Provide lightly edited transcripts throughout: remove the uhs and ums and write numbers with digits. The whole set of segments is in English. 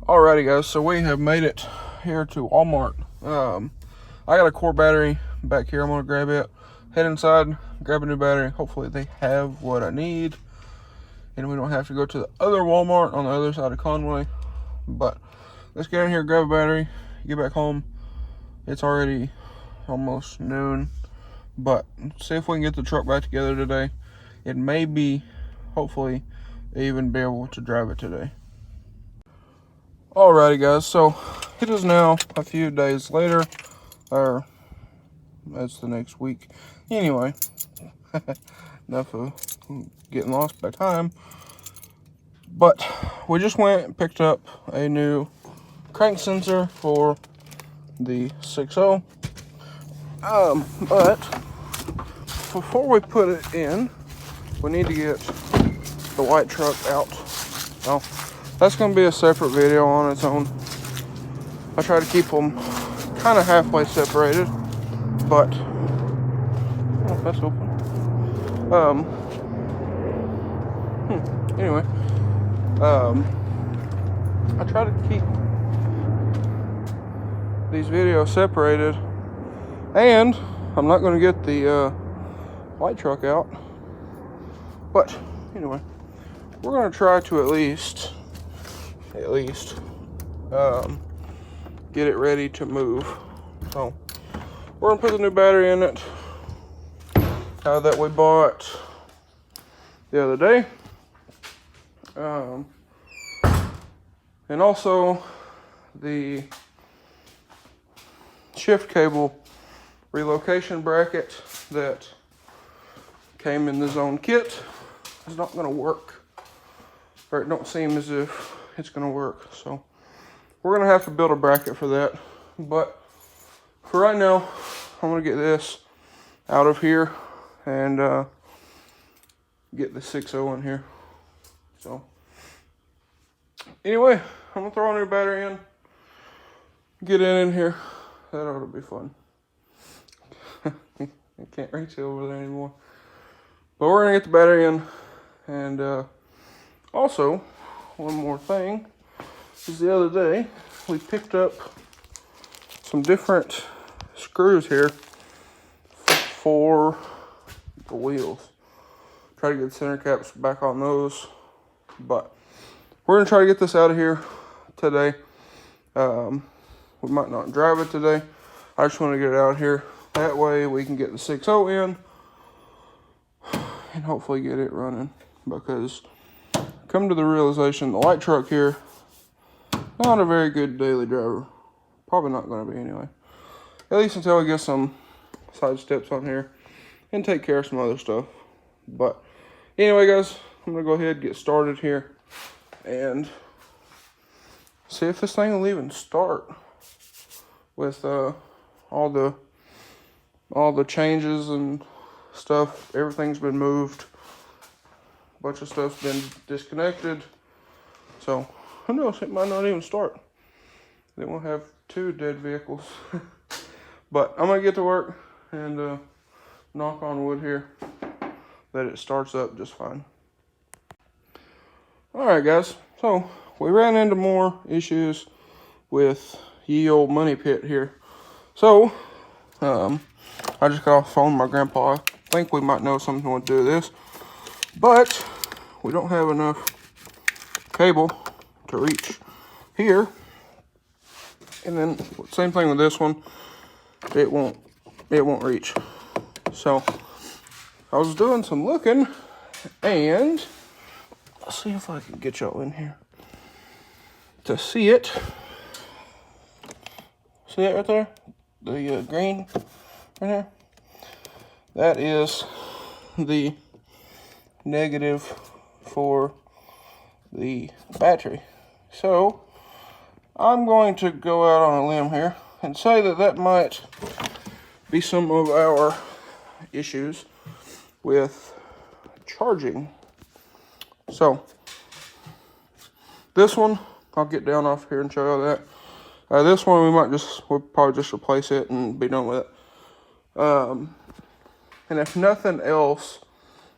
Alrighty guys, so we have made it here to Walmart. I got a core battery back here. I'm gonna grab it, head inside, grab a new battery. Hopefully they have what I need and we don't have to go to the other Walmart on the other side of Conway. But let's get in here, grab a battery, get back home. It's already almost noon, but see if we can get the truck back together today. It may be, hopefully, even be able to drive it today. Alrighty guys, so it is now a few days later, or that's the next week. Anyway, enough of getting lost by time. But we just went and picked up a new crank sensor for the 6.0. But before we put it in, we need to get the white truck out. So that's going to be a separate video on its own. I try to keep them kind of halfway separated, but oh, that's open. Anyway, I try to keep these videos separated, and I'm not going to get the white truck out, but anyway, we're going to try to at least get it ready to move. So we're gonna put the new battery in it that we bought the other day, and also the shift cable relocation bracket that came in the zone kit is not going to work, or it don't seem as if it's going to work. So we're going to have to build a bracket for that. But for right now, I'm going to get this out of here and get the 6.0 in here. So anyway, I'm going to throw a new battery in, get it in here. That ought to be fun. I can't reach it over there anymore. But we're going to get the battery in. And also, one more thing is the other day we picked up some different screws here for the wheels. Try to get the center caps back on those, but we're gonna try to get this out of here today. We might not drive it today. I just want to get it out here. That way we can get the 6.0 in and hopefully get it running, because come to the realization the light truck here, not a very good daily driver. Probably not going to be anyway. At least until we get some side steps on here and take care of some other stuff. But anyway guys, I'm going to go ahead and get started here and see if this thing will even start with all the changes and stuff. Everything's been moved. Bunch of stuff's been disconnected, so who knows, it might not even start. Then we'll have two dead vehicles. But I'm gonna get to work and knock on wood here that it starts up just fine. Alright guys, so we ran into more issues with ye old money pit here. So I just got off the phone with my grandpa. I think we might know something to do with this, but we don't have enough cable to reach here. And then same thing with this one, it won't reach. So I was doing some looking, and let's see if I can get y'all in here to see it. See it right there, the green right there? That is the negative for the battery. So I'm going to go out on a limb here and say that that might be some of our issues with charging. So this one, I'll get down off here and show you that. This one we'll probably just replace it and be done with it. And if nothing else,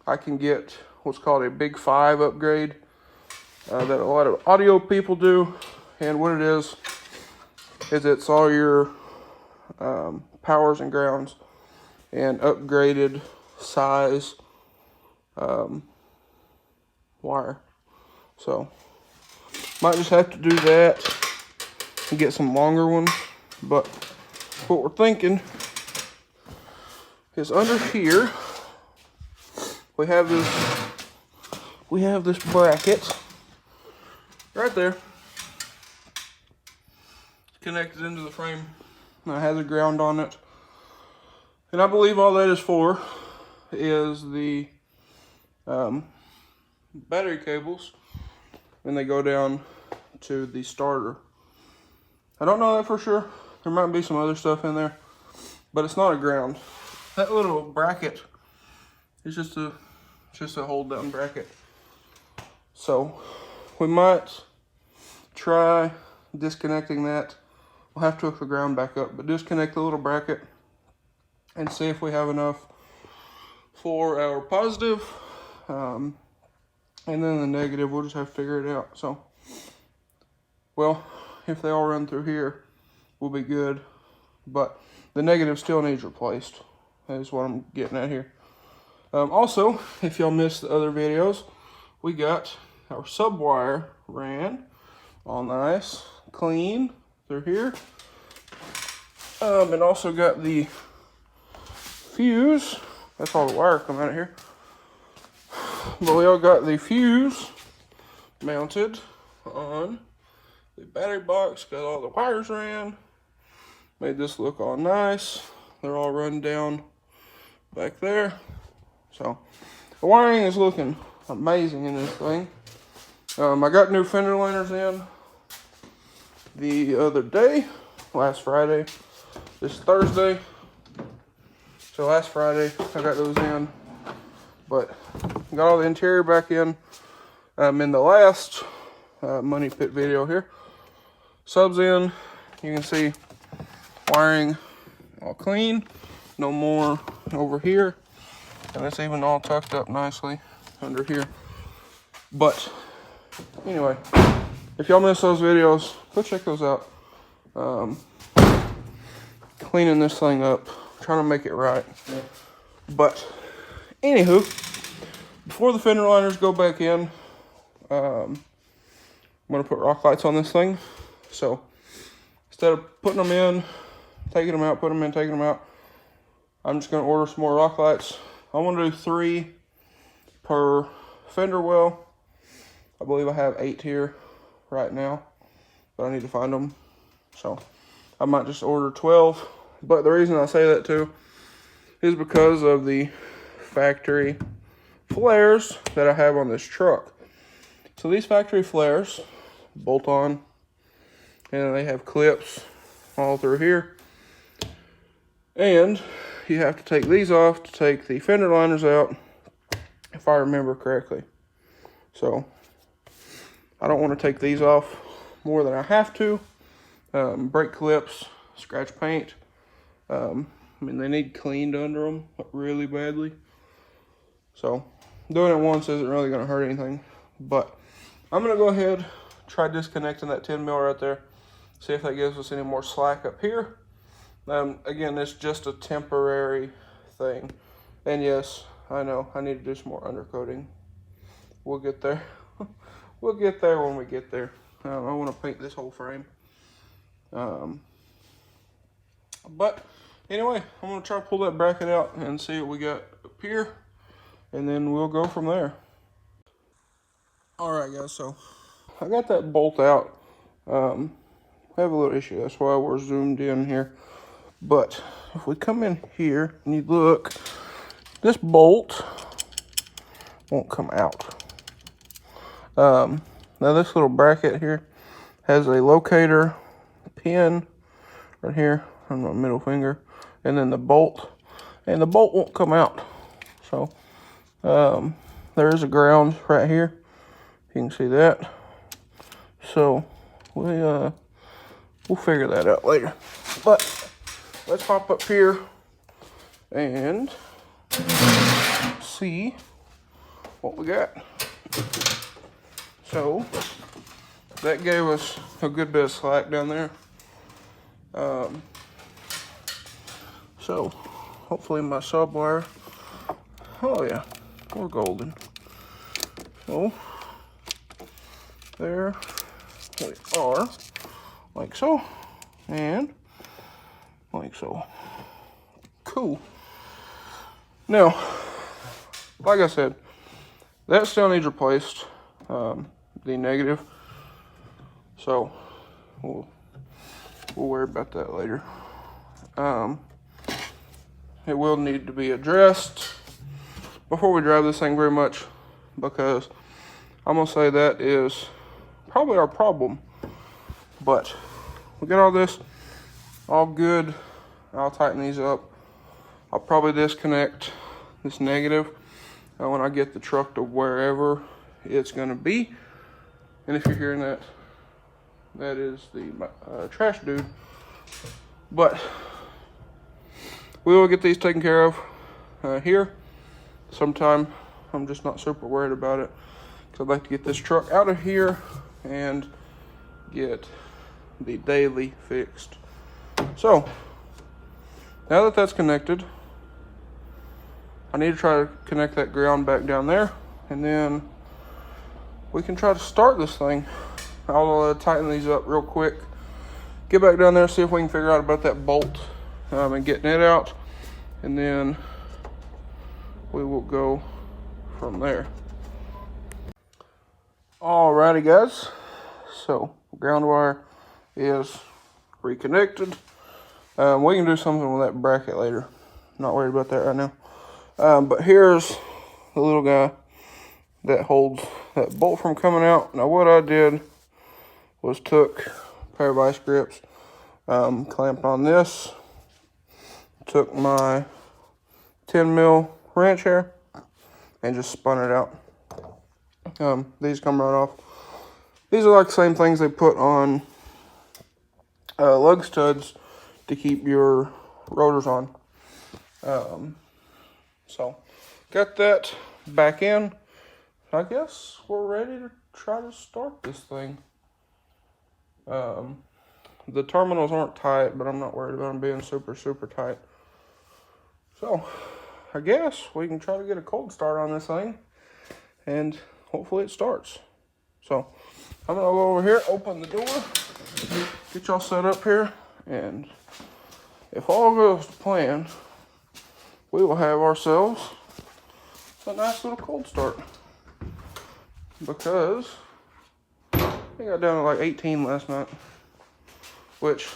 I can get what's called a Big 5 upgrade that a lot of audio people do, And what it is it's all your powers and grounds and upgraded size wire. So might just have to do that and get some longer ones. But what we're thinking is under here we have this bracket right there connected into the frame. It has a ground on it, and I believe all that is for is the battery cables, and they go down to the starter. I don't know that for sure. There might be some other stuff in there, but it's not a ground. That little bracket is just a hold down bracket. So we might try disconnecting that. We'll have to hook the ground back up, but disconnect the little bracket and see if we have enough for our positive. And then the negative, we'll just have to figure it out. So, well, if they all run through here, we'll be good. But the negative still needs replaced. That is what I'm getting at here. Also, if y'all missed the other videos, we got our sub wire ran all nice, clean through here. And also got the fuse. That's all the wire coming out of here. But we all got the fuse mounted on the battery box. Got all the wires ran. Made this look all nice. They're all run down back there. So the wiring is looking amazing in this thing. I got new fender liners in the other day, last Friday. This Thursday. So last Friday I got those in, but got all the interior back in. In the last money pit video here, subs in. You can see wiring all clean, no more over here, and it's even all tucked up nicely under here. But anyway, if y'all miss those videos, go check those out. Cleaning this thing up, trying to make it right. But anywho, before the fender liners go back in, I'm gonna put rock lights on this thing. So instead of putting them in, taking them out, putting them in, taking them out, I'm just gonna order some more rock lights. I want to do 3 per fender well. I believe I have 8 here right now, but I need to find them. So I might just order 12. But the reason I say that too is because of the factory flares that I have on this truck. So these factory flares bolt on, and they have clips all through here. And you have to take these off to take the fender liners out, if I remember correctly. So I don't want to take these off more than I have to. Brake clips, scratch paint. I mean, they need cleaned under them really badly. So doing it once isn't really going to hurt anything. But I'm going to go ahead, try disconnecting that 10 mil right there. See if that gives us any more slack up here. Again, it's just a temporary thing. And yes, I know, I need to do some more undercoating. We'll get there. We'll get there when we get there. I want to paint this whole frame. But anyway, I'm going to try to pull that bracket out and see what we got up here. And then we'll go from there. Alright guys, so I got that bolt out. I have a little issue, that's why we're zoomed in here. But if we come in here and you look, this bolt won't come out. Now this little bracket here has a locator pin right here on my middle finger, and then the bolt, and the bolt won't come out. So there is a ground right here. You can see that. So we'll figure that out later. But let's hop up here and see what we got. So that gave us a good bit of slack down there. So hopefully my sub wire, oh yeah, we're golden. So there we are, like so, and like so. Cool. Now, like I said, that still needs replaced, the negative. So we'll worry about that later. It will need to be addressed before we drive this thing very much, because I'm gonna say that is probably our problem. But we got all this all good. I'll tighten these up. I'll probably disconnect this negative when I get the truck to wherever it's gonna be. And if you're hearing that, that is the trash dude. But we will get these taken care of here sometime. I'm just not super worried about it, because I'd like to get this truck out of here and get the daily fixed. So now that that's connected, I need to try to connect that ground back down there, and then we can try to start this thing. I'll tighten these up real quick, get back down there, see if we can figure out about that bolt and getting it out, and then we will go from there. Alrighty guys, so ground wire is reconnected. We can do something with that bracket later, not worried about that right now. But here's the little guy that holds that bolt from coming out. Now what I did was took a pair of vice grips, clamped on this, took my 10 mil wrench here and just spun it out. These come right off. These are like the same things they put on lug studs to keep your rotors on. So got that back in. I guess we're ready to try to start this thing. The terminals aren't tight, but I'm not worried about them being super tight. So I guess we can try to get a cold start on this thing, and hopefully it starts. So I'm gonna go over here, open the door, get y'all set up here, and if all goes to plan, we will have ourselves a nice little cold start. Because I got down to like 18 last night, which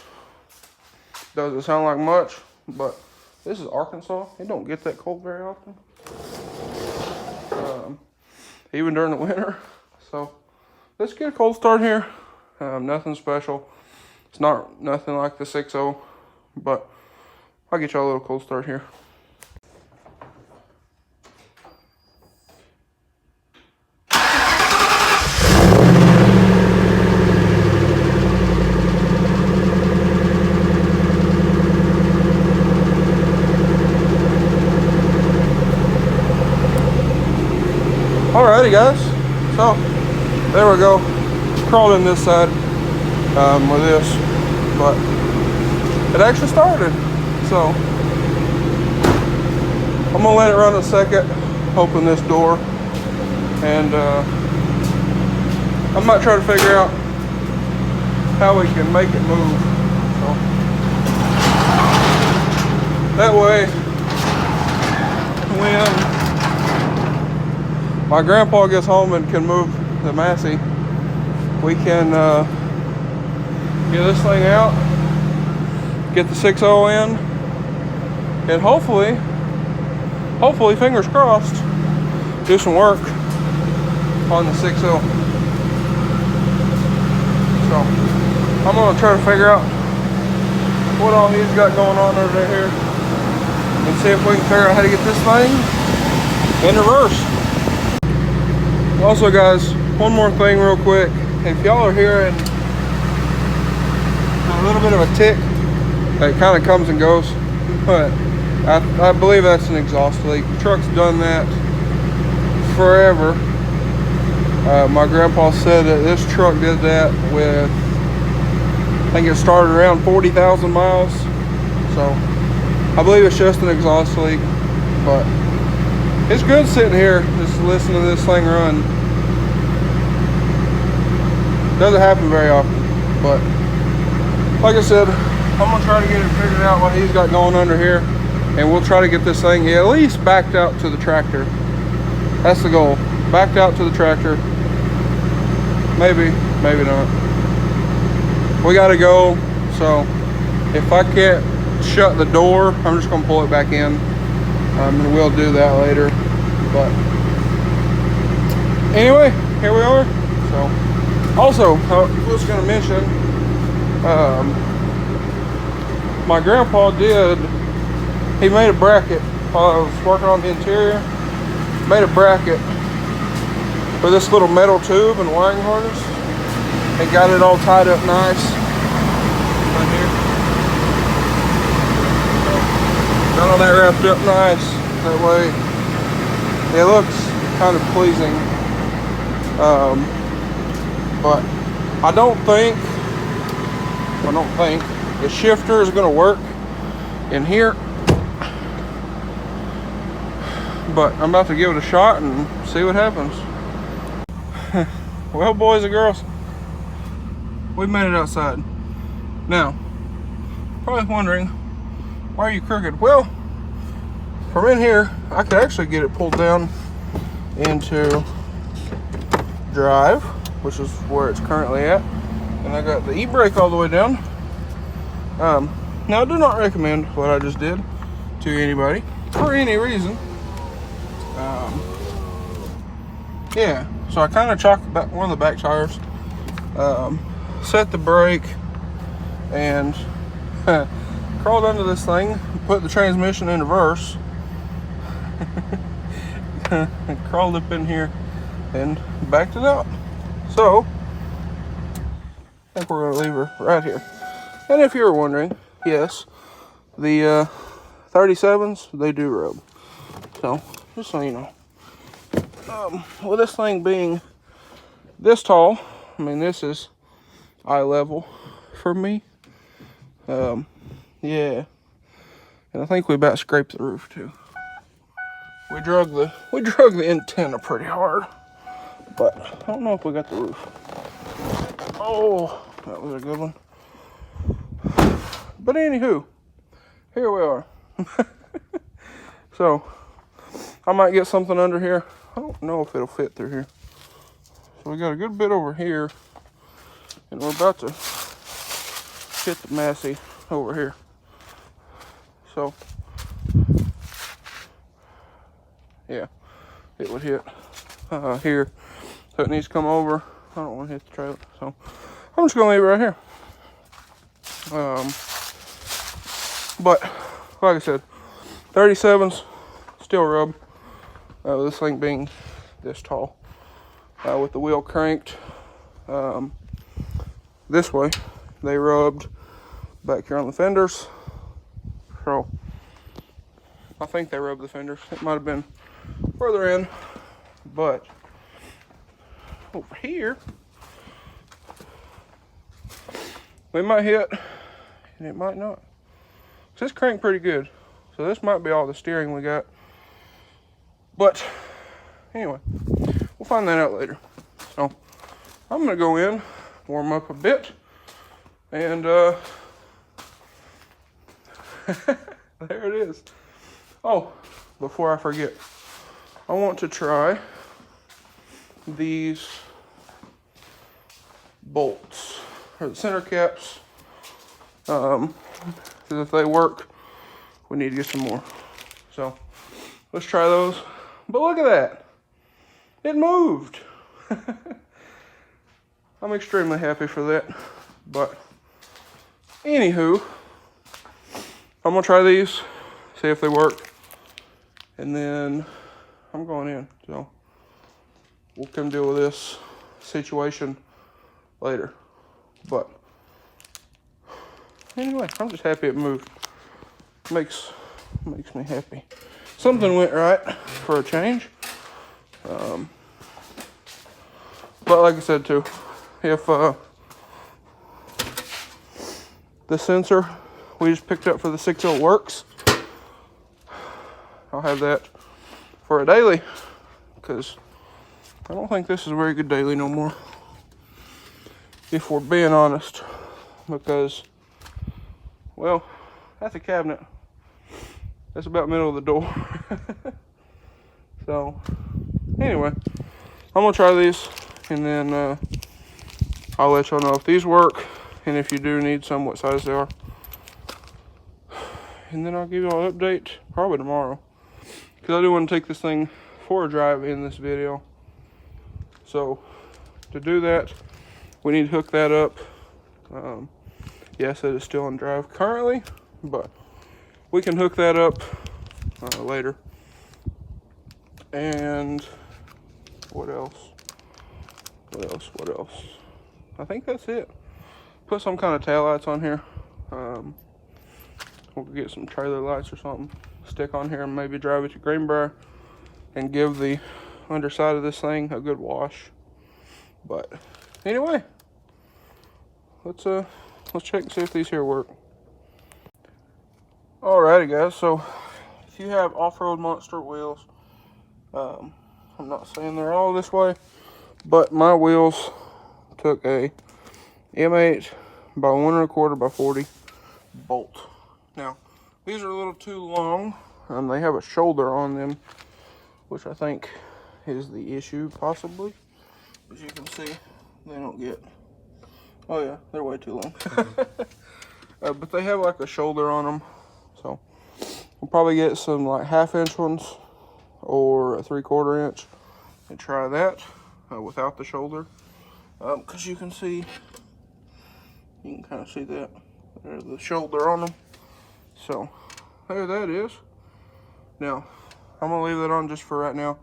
doesn't sound like much, but this is Arkansas. It don't get that cold very often, even during the winter. So let's get a cold start here. Nothing special. It's not nothing like the 6.0, but I'll get y'all a little cold start here. Alrighty guys, so there we go. Crawled in this side with this, but it actually started. So I'm gonna let it run a second, open this door, and I might try to figure out how we can make it move. So that way, when my grandpa gets home and can move the Massey, we can get this thing out, get the 6.0 in, and hopefully, fingers crossed, do some work on the 6.0. So I'm gonna try to figure out what all he's got going on over here and see if we can figure out how to get this thing in reverse. Also guys, one more thing real quick. If y'all are hearing a little bit of a tick that kind of comes and goes, but I believe that's an exhaust leak. The truck's done that forever. My grandpa said that this truck did that with, I think it started around 40,000 miles. So I believe it's just an exhaust leak, but it's good sitting here just listening to this thing run. Doesn't happen very often, but like I said, I'm gonna try to get it figured out what he's got going under here, and we'll try to get this thing at least backed out to the tractor. That's the goal. Backed out to the tractor. Maybe, maybe not. We gotta go, so if I can't shut the door, I'm just gonna pull it back in. And we'll do that later. But anyway, here we are. So also, I was gonna mention, my grandpa he made a bracket while I was working on the interior. Made a bracket for this little metal tube and wiring harness. And got it all tied up nice right here. Got all that wrapped up nice. That way it looks kind of pleasing. But I don't think the shifter is going to work in here. But I'm about to give it a shot and see what happens. Well, boys and girls, we made it outside. Now, probably wondering, why are you crooked? Well, from in here, I could actually get it pulled down into drive, which is where it's currently at. And I got the e-brake all the way down. Now, I do not recommend what I just did to anybody for any reason. Yeah, so I kind of chalked one of the back tires, set the brake, and crawled under this thing, put the transmission in reverse, and crawled up in here and backed it up. So I think we're going to leave her right here. And if you were wondering, yes, the 37s, they do rub. So just so you know. With this thing being this tall, I mean, this is eye level for me. Yeah, and I think we about scraped the roof too. We drug the antenna pretty hard, but I don't know if we got the roof. Oh, that was a good one. But anywho, here we are. So I might get something under here. I don't know if it'll fit through here. So we got a good bit over here, and we're about to hit the Massey over here. So yeah, it would hit here. So it needs to come over. I don't want to hit the trailer, so I'm just gonna leave it right here. But like I said, 37s still rub. This thing being this tall, with the wheel cranked this way, they rubbed back here on the fenders. So I think they rubbed the fenders. It might have been further in, but over here we might hit, and it might not. So this cranked pretty good. So this might be all the steering we got. But anyway, we'll find that out later. So I'm gonna go in, warm up a bit, and there it is. Oh, before I forget, I want to try these bolts, or the center caps, because if they work, we need to get some more. So let's try those. But look at that. It moved. I'm extremely happy for that. But anywho, I'm going to try these, see if they work. And then I'm going in. So we'll come deal with this situation later. But anyway, I'm just happy it moved. Makes me happy. Something went right for a change. But like I said too, if the sensor we just picked up for the 6.0 works, I'll have that for a daily, because I don't think this is a very good daily no more, if we're being honest, because, well, that's a cabinet. That's about middle of the door. So, anyway, I'm going to try these, and then I'll let y'all know if these work, and if you do need some, what size they are. And then I'll give y'all an update probably tomorrow, because I do want to take this thing for a drive in this video. So, to do that, we need to hook that up. Yes, it is still in drive currently, but we can hook that up later. And what else? What else? I think that's it. Put some kind of tail lights on here. We'll get some trailer lights or something. Stick on here and maybe drive it to Greenbrier and give the underside of this thing a good wash. But anyway, let's check and see if these here work. Alrighty guys, so if you have off-road monster wheels, I'm not saying they're all this way, but my wheels took a M8 by 1 1/4 by 40 bolt. Now, these are a little too long, and they have a shoulder on them, which I think is the issue, possibly. As you can see, they don't get, oh yeah, they're way too long. But they have like a shoulder on them, so we'll probably get some like 1/2 inch ones or a 3/4 inch and try that without the shoulder, because you can kind of see that there's the shoulder on them. So there that is. Now I'm gonna leave that on just for right now.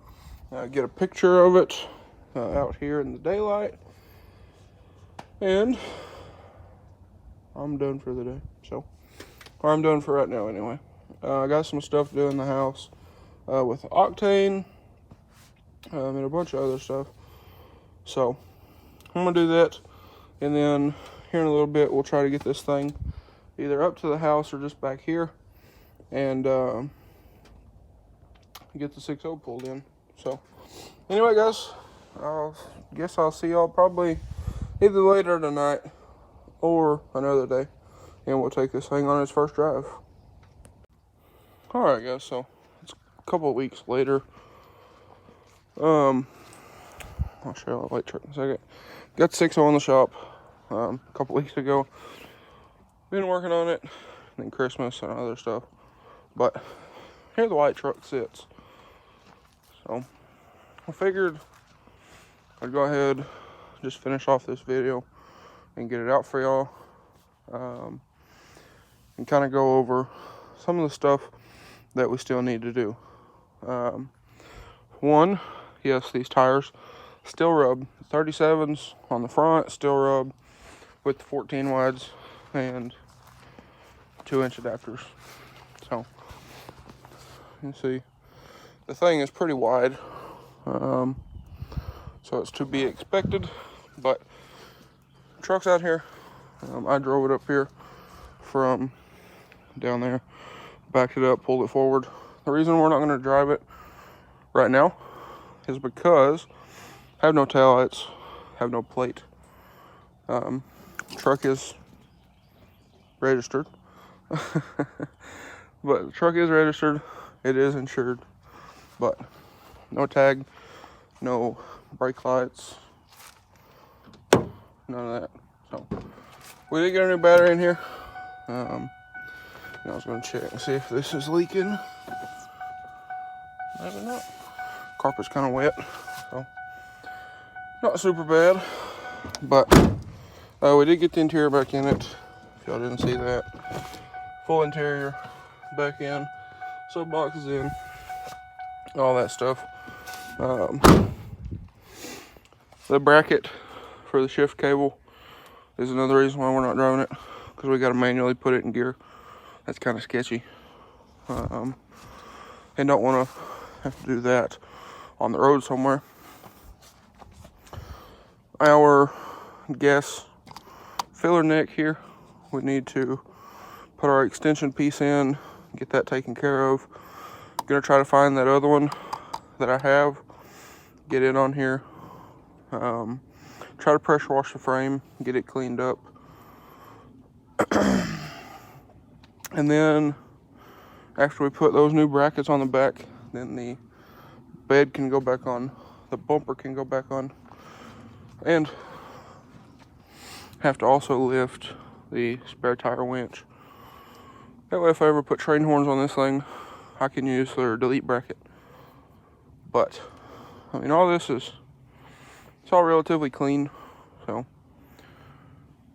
Get a picture of it out here in the daylight, and I'm done for the day. So, or I'm done for right now anyway. I got some stuff to do in the house with octane and a bunch of other stuff. So I'm gonna do that, and then here in a little bit we'll try to get this thing either up to the house or just back here, and get the 6.0 pulled in. So anyway guys, I guess I'll see y'all probably either later tonight or another day, and we'll take this thing on its first drive. Alright guys, so it's a couple of weeks later. I'll show you the light truck in a second. Got 6.0 in the shop a couple weeks ago. Been working on it, and then Christmas and other stuff. But here the white truck sits. So I figured I'd go ahead, just finish off this video and get it out for y'all, and kind of go over some of the stuff that we still need to do. One, yes, these tires still rub. 37s on the front still rub with the 14 wides and 2-inch adapters. So you can see the thing is pretty wide, so it's to be expected. But truck's out here. I drove it up here from down there, backed it up, pulled it forward. The reason we're not going to drive it right now is because I have no taillights, have no plate. Truck is registered, but the truck is registered. It is insured, but no tag, no brake lights, none of that. So we did get a new battery in here. I was going to check and see if this is leaking. Maybe not. Carpet's kind of wet, so not super bad. But we did get the interior back in it. If y'all didn't see that, full interior back in, sub boxes in, all that stuff. The bracket for the shift cable is another reason why we're not driving it, because we got to manually put it in gear. That's kind of sketchy, and don't want to have to do that on the road somewhere. our gas filler neck here. We need to put our extension piece in, get that taken care of. I'm gonna try to find that other one that I have, get it on here. Try to pressure wash the frame, get it cleaned up. And then after we put those new brackets on the back, then the bed can go back on, the bumper can go back on, and have to also lift the spare tire winch. That way if I ever put train horns on this thing, I can use their delete bracket. But I mean, all this is, it's all relatively clean, so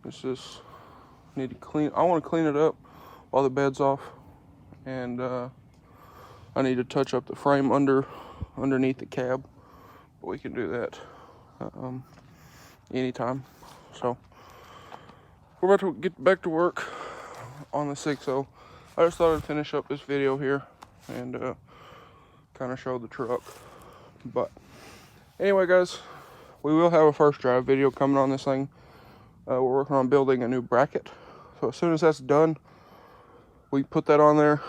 this is, need to clean, I want to clean it up while the bed's off, and I need to touch up the frame underneath the cab, but we can do that anytime. So we're about to get back to work on the 6.0. I just thought I'd finish up this video here and kind of show the truck. But anyway, guys, we will have a first drive video coming on this thing. We're working on building a new bracket, so as soon as that's done, we put that on there,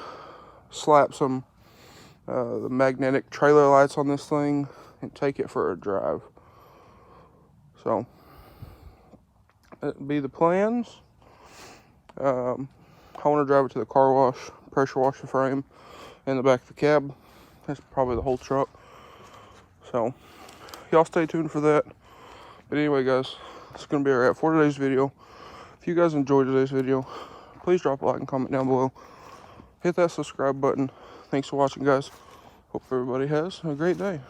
slap some the magnetic trailer lights on this thing, and take it for a drive. So that'd be the plans. I want to drive it to the car wash, pressure wash the frame in the back of the cab. That's probably the whole truck. So y'all stay tuned for that. But anyway, guys, it's going to be a wrap for today's video. If you guys enjoyed today's video, please drop a like and comment down below. Hit that subscribe button. Thanks for watching, guys. Hope everybody has a great day.